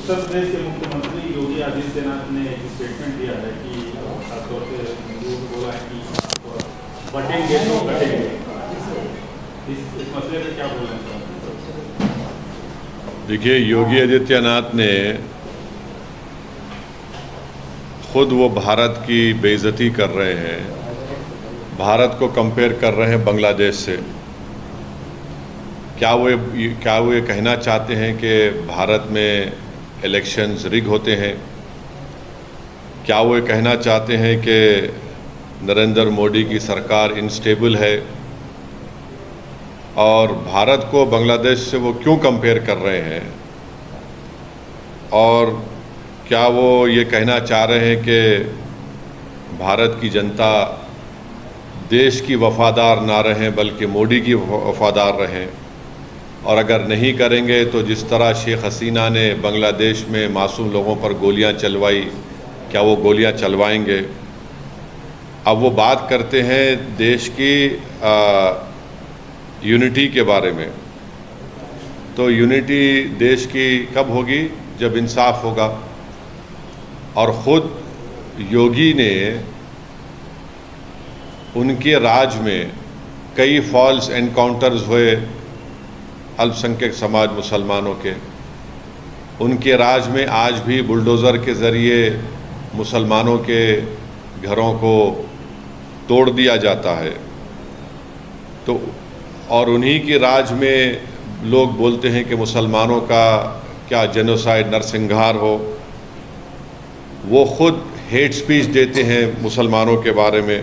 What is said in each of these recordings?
उत्तर प्रदेश के मुख्यमंत्री योगी आदित्यनाथ ने एक स्टेटमेंट दिया है कि खासतौर से हिंदुओं को बोला है कि आप बटेंगे तो कटेंगे। इस मसले पर क्या बोलना चाहते हैं? देखिए, योगी आदित्यनाथ ने खुद वो भारत की बेइज्जती कर रहे हैं, भारत को कंपेयर कर रहे हैं बांग्लादेश से। क्या वो ये कहना चाहते हैं कि भारत में इलेक्शंस रिग होते हैं? क्या वो ये कहना चाहते हैं कि नरेंद्र मोदी की सरकार इनस्टेबल है? और भारत को बांग्लादेश से वो क्यों कंपेयर कर रहे हैं? और क्या वो ये कहना चाह रहे हैं कि भारत की जनता देश की वफादार ना रहें बल्कि मोदी की वफादार रहें? और अगर नहीं करेंगे तो जिस तरह शेख हसीना ने बांग्लादेश में मासूम लोगों पर गोलियां चलवाई, क्या वो गोलियां चलवाएंगे? अब वो बात करते हैं देश की यूनिटी के बारे में। तो यूनिटी देश की कब होगी? जब इंसाफ होगा। और ख़ुद योगी ने उनके राज में कई फॉल्स एनकाउंटर्स हुए अल्पसंख्यक समाज मुसलमानों के। उनके राज में आज भी बुलडोज़र के ज़रिए मुसलमानों के घरों को तोड़ दिया जाता है। तो और उन्हीं के राज में लोग बोलते हैं कि मुसलमानों का क्या जेनोसाइड नरसंहार हो। वो खुद हेट स्पीच देते हैं मुसलमानों के बारे में।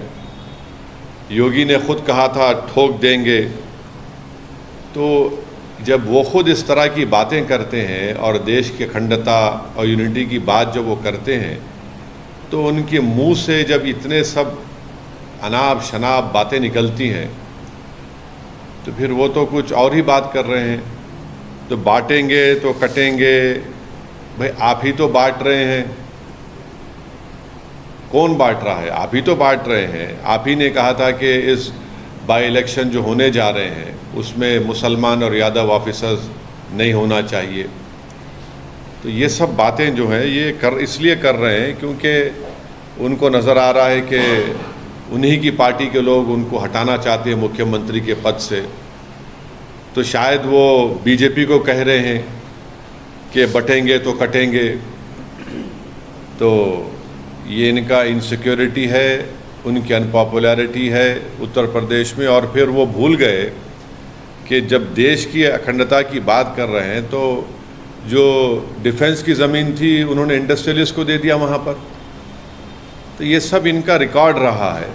योगी ने खुद कहा था ठोक देंगे। तो जब वो खुद इस तरह की बातें करते हैं और देश की अखंडता और यूनिटी की बात जब वो करते हैं, तो उनके मुंह से जब इतने सब अनाप शनाप बातें निकलती हैं तो फिर वो तो कुछ और ही बात कर रहे हैं। तो बांटेंगे तो कटेंगे, भाई आप ही तो बांट रहे हैं। कौन बांट रहा है? आप ही तो बांट रहे हैं। आप ही ने कहा था कि इस बाई इलेक्शन जो होने जा रहे हैं उसमें मुसलमान और यादव ऑफिसर्स नहीं होना चाहिए। तो ये सब बातें जो हैं ये इसलिए कर रहे हैं क्योंकि उनको नज़र आ रहा है कि उन्हीं की पार्टी के लोग उनको हटाना चाहते हैं मुख्यमंत्री के पद से। तो शायद वो बीजेपी को कह रहे हैं कि बटेंगे तो कटेंगे। तो ये इनका इनसिक्योरिटी है, उनकी अनपॉपुलैरिटी है उत्तर प्रदेश में। और फिर वो भूल गए कि जब देश की अखंडता की बात कर रहे हैं तो जो डिफेंस की ज़मीन थी उन्होंने इंडस्ट्रियलिस्ट को दे दिया वहाँ पर। तो ये सब इनका रिकॉर्ड रहा है।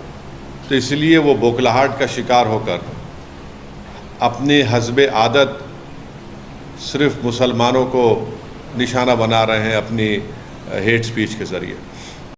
तो इसलिए वो बौखलाहट का शिकार होकर अपने हस्बे आदत सिर्फ मुसलमानों को निशाना बना रहे हैं अपनी हेट स्पीच के ज़रिए।